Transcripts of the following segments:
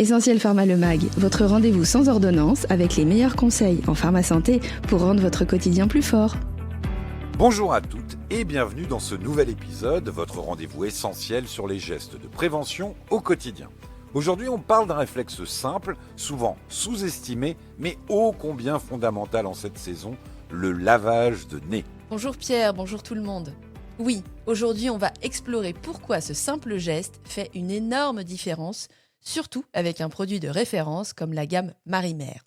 Essentiel Pharma Le Mag, votre rendez-vous sans ordonnance avec les meilleurs conseils en pharmasanté pour rendre votre quotidien plus fort. Bonjour à toutes et bienvenue dans ce nouvel épisode, votre rendez-vous essentiel sur les gestes de prévention au quotidien. Aujourd'hui, on parle d'un réflexe simple, souvent sous-estimé, mais ô combien fondamental en cette saison, le lavage de nez. Bonjour Pierre, bonjour tout le monde. Oui, aujourd'hui on va explorer pourquoi ce simple geste fait une énorme différence, surtout avec un produit de référence comme la gamme Marimère.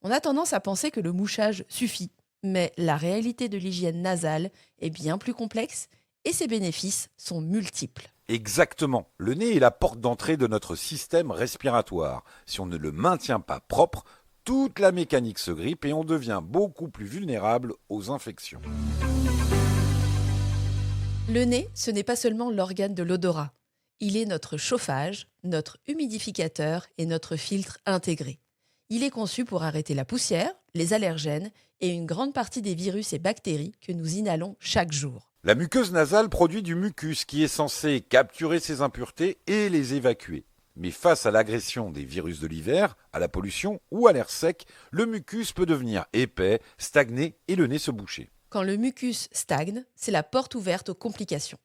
On a tendance à penser que le mouchage suffit, mais la réalité de l'hygiène nasale est bien plus complexe et ses bénéfices sont multiples. Exactement, le nez est la porte d'entrée de notre système respiratoire. Si on ne le maintient pas propre, toute la mécanique se grippe et on devient beaucoup plus vulnérable aux infections. Le nez, ce n'est pas seulement l'organe de l'odorat. Il est notre chauffage, notre humidificateur et notre filtre intégré. Il est conçu pour arrêter la poussière, les allergènes et une grande partie des virus et bactéries que nous inhalons chaque jour. La muqueuse nasale produit du mucus qui est censé capturer ces impuretés et les évacuer. Mais face à l'agression des virus de l'hiver, à la pollution ou à l'air sec, le mucus peut devenir épais, stagner et le nez se boucher. Quand le mucus stagne, c'est la porte ouverte aux complications.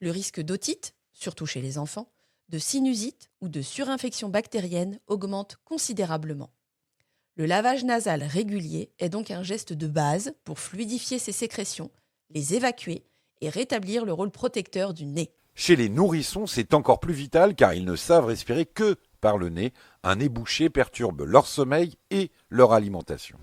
Le risque d'otite, surtout chez les enfants, de sinusite ou de surinfection bactérienne augmente considérablement. Le lavage nasal régulier est donc un geste de base pour fluidifier ces sécrétions, les évacuer et rétablir le rôle protecteur du nez. Chez les nourrissons, c'est encore plus vital car ils ne savent respirer que par le nez. Un nez bouché perturbe leur sommeil et leur alimentation.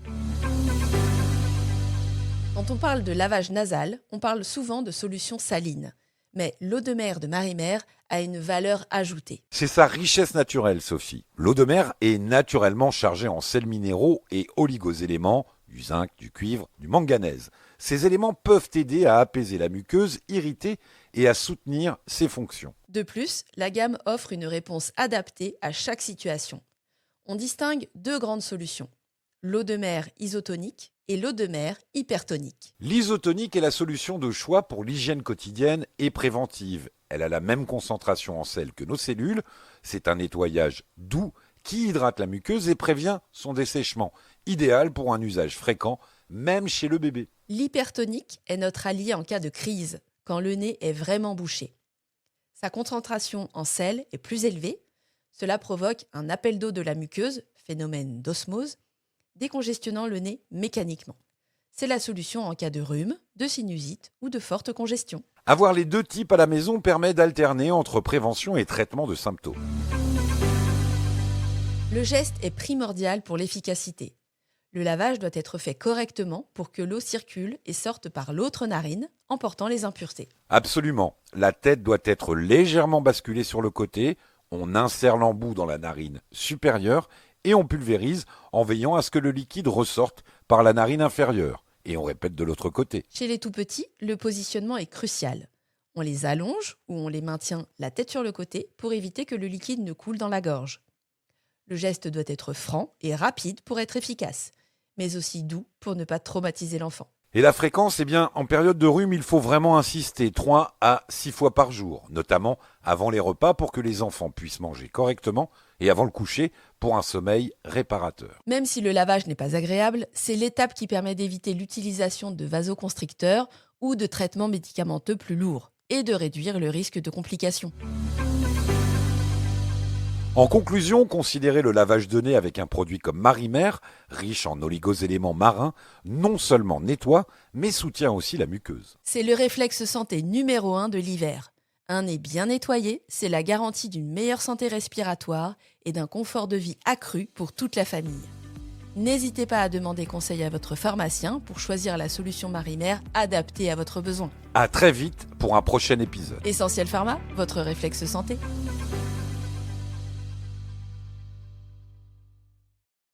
Quand on parle de lavage nasal, on parle souvent de solutions salines. Mais l'eau de mer de Marimère a une valeur ajoutée. C'est sa richesse naturelle, Sophie. L'eau de mer est naturellement chargée en sels minéraux et oligoéléments, du zinc, du cuivre, du manganèse. Ces éléments peuvent aider à apaiser la muqueuse irritée et à soutenir ses fonctions. De plus, la gamme offre une réponse adaptée à chaque situation. On distingue deux grandes solutions, l'eau de mer isotonique et l'eau de mer hypertonique. L'isotonique est la solution de choix pour l'hygiène quotidienne et préventive. Elle a la même concentration en sel que nos cellules. C'est un nettoyage doux qui hydrate la muqueuse et prévient son dessèchement. Idéal pour un usage fréquent, même chez le bébé. L'hypertonique est notre allié en cas de crise, quand le nez est vraiment bouché. Sa concentration en sel est plus élevée. Cela provoque un appel d'eau de la muqueuse, phénomène d'osmose, décongestionnant le nez mécaniquement. C'est la solution en cas de rhume, de sinusite ou de forte congestion. Avoir les deux types à la maison permet d'alterner entre prévention et traitement de symptômes. Le geste est primordial pour l'efficacité. Le lavage doit être fait correctement pour que l'eau circule et sorte par l'autre narine, emportant les impuretés. Absolument. La tête doit être légèrement basculée sur le côté. On insère l'embout dans la narine supérieure et on pulvérise en veillant à ce que le liquide ressorte par la narine inférieure. Et on répète de l'autre côté. Chez les tout-petits, le positionnement est crucial. On les allonge ou on les maintient la tête sur le côté pour éviter que le liquide ne coule dans la gorge. Le geste doit être franc et rapide pour être efficace, mais aussi doux pour ne pas traumatiser l'enfant. Et la fréquence, en période de rhume, il faut vraiment insister 3 à 6 fois par jour, notamment avant les repas pour que les enfants puissent manger correctement et avant le coucher pour un sommeil réparateur. Même si le lavage n'est pas agréable, c'est l'étape qui permet d'éviter l'utilisation de vasoconstricteurs ou de traitements médicamenteux plus lourds et de réduire le risque de complications. En conclusion, considérez le lavage de nez avec un produit comme Marimère, riche en oligoéléments marins, non seulement nettoie, mais soutient aussi la muqueuse. C'est le réflexe santé numéro 1 de l'hiver. Un nez bien nettoyé, c'est la garantie d'une meilleure santé respiratoire et d'un confort de vie accru pour toute la famille. N'hésitez pas à demander conseil à votre pharmacien pour choisir la solution Marimère adaptée à votre besoin. À très vite pour un prochain épisode. Essentiel Pharma, votre réflexe santé.